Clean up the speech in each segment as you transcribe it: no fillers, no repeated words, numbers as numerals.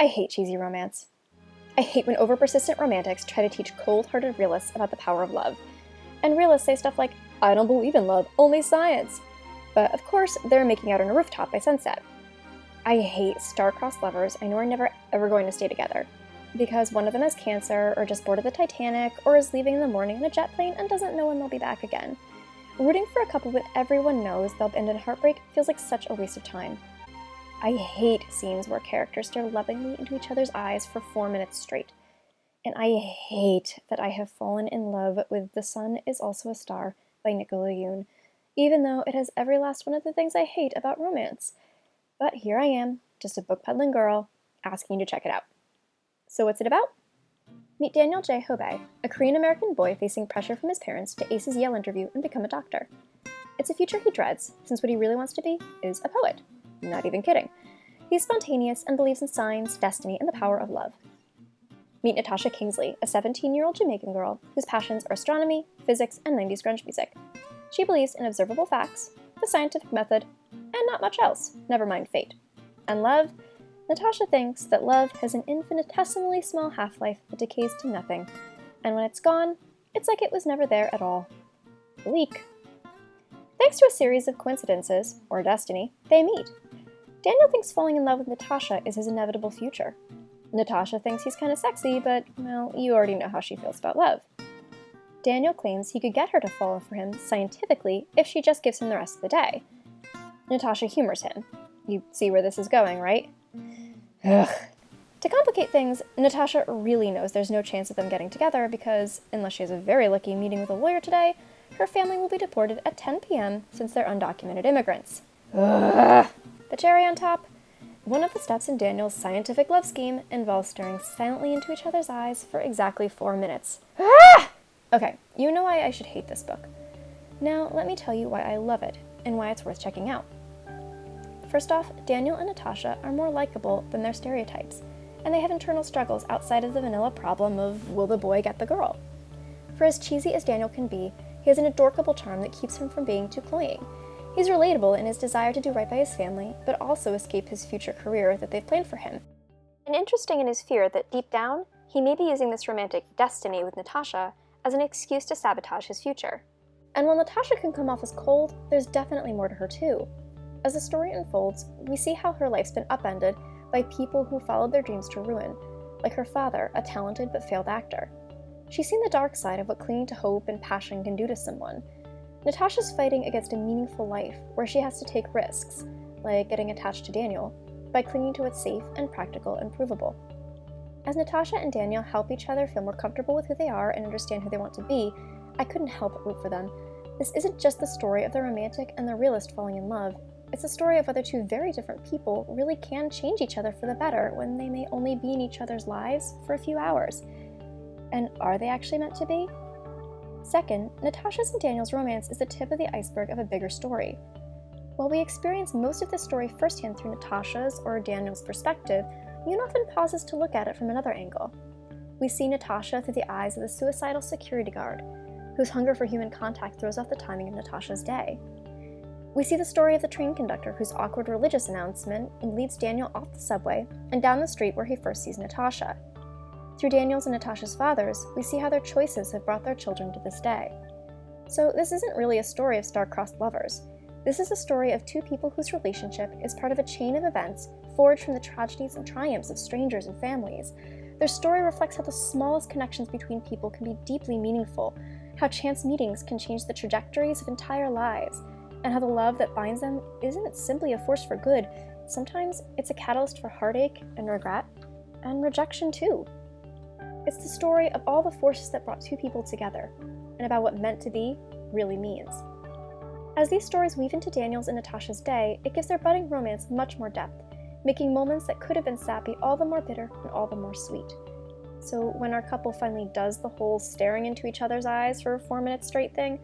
I hate cheesy romance. I hate when over-persistent romantics try to teach cold-hearted realists about the power of love. And realists say stuff like, I don't believe in love, only science. But of course, they're making out on a rooftop by sunset. I hate star-crossed lovers I know are never ever going to stay together, because one of them has cancer, or just boarded the Titanic, or is leaving in the morning in a jet plane and doesn't know when they'll be back again. Rooting for a couple when everyone knows they'll end in heartbreak feels like such a waste of time. I hate scenes where characters stare lovingly into each other's eyes for 4 minutes straight. And I hate that I have fallen in love with The Sun Is Also a Star by Nicola Yoon, even though it has every last one of the things I hate about romance. But here I am, just a book-peddling girl, asking you to check it out. So what's it about? Meet Daniel J. Hobei, a Korean-American boy facing pressure from his parents to ace his Yale interview and become a doctor. It's a future he dreads, since what he really wants to be is a poet. Not even kidding. He's spontaneous and believes in signs, destiny, and the power of love. Meet Natasha Kingsley, a 17-year-old Jamaican girl whose passions are astronomy, physics, and 90s grunge music. She believes in observable facts, the scientific method, and not much else, never mind fate. And love? Natasha thinks that love has an infinitesimally small half-life that decays to nothing, and when it's gone, it's like it was never there at all. Bleak. Thanks to a series of coincidences, or destiny, they meet. Daniel thinks falling in love with Natasha is his inevitable future. Natasha thinks he's kinda sexy, but, well, you already know how she feels about love. Daniel claims he could get her to fall for him scientifically if she just gives him the rest of the day. Natasha humors him. You see where this is going, right? Ugh. To complicate things, Natasha really knows there's no chance of them getting together because, unless she has a very lucky meeting with a lawyer today, her family will be deported at 10 p.m. since they're undocumented immigrants. Ugh. The cherry on top? One of the steps in Daniel's scientific love scheme involves staring silently into each other's eyes for exactly 4 minutes. Ah! Okay, you know why I should hate this book. Now, let me tell you why I love it, and why it's worth checking out. First off, Daniel and Natasha are more likable than their stereotypes, and they have internal struggles outside of the vanilla problem of, will the boy get the girl? For as cheesy as Daniel can be, he has an adorable charm that keeps him from being too cloying. He's relatable in his desire to do right by his family, but also escape his future career that they've planned for him. And interesting in his fear that deep down, he may be using this romantic destiny with Natasha as an excuse to sabotage his future. And while Natasha can come off as cold, there's definitely more to her too. As the story unfolds, we see how her life's been upended by people who followed their dreams to ruin, like her father, a talented but failed actor. She's seen the dark side of what clinging to hope and passion can do to someone. Natasha's fighting against a meaningful life where she has to take risks, like getting attached to Daniel, by clinging to what's safe and practical and provable. As Natasha and Daniel help each other feel more comfortable with who they are and understand who they want to be, I couldn't help but root for them. This isn't just the story of the romantic and the realist falling in love, it's a story of whether two very different people really can change each other for the better when they may only be in each other's lives for a few hours. And are they actually meant to be? Second, Natasha's and Daniel's romance is the tip of the iceberg of a bigger story. While we experience most of the story firsthand through Natasha's or Daniel's perspective, Yoon often pauses to look at it from another angle. We see Natasha through the eyes of the suicidal security guard, whose hunger for human contact throws off the timing of Natasha's day. We see the story of the train conductor whose awkward religious announcement leads Daniel off the subway and down the street where he first sees Natasha. Through Daniel's and Natasha's fathers, we see how their choices have brought their children to this day. So this isn't really a story of star-crossed lovers. This is a story of two people whose relationship is part of a chain of events forged from the tragedies and triumphs of strangers and families. Their story reflects how the smallest connections between people can be deeply meaningful, how chance meetings can change the trajectories of entire lives, and how the love that binds them isn't simply a force for good. Sometimes it's a catalyst for heartache and regret, and rejection too. It's the story of all the forces that brought two people together, and about what meant to be really means. As these stories weave into Daniel's and Natasha's day, it gives their budding romance much more depth, making moments that could have been sappy all the more bitter and all the more sweet. So when our couple finally does the whole staring into each other's eyes for 4 minutes straight thing,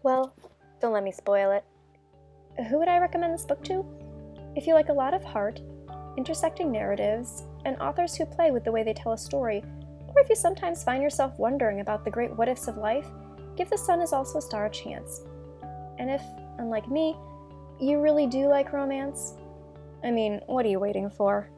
well, don't let me spoil it. Who would I recommend this book to? If you like a lot of heart, intersecting narratives, and authors who play with the way they tell a story, or if you sometimes find yourself wondering about the great what-ifs of life, give The Sun Is Also a Star a chance. And if, unlike me, you really do like romance, I mean, what are you waiting for?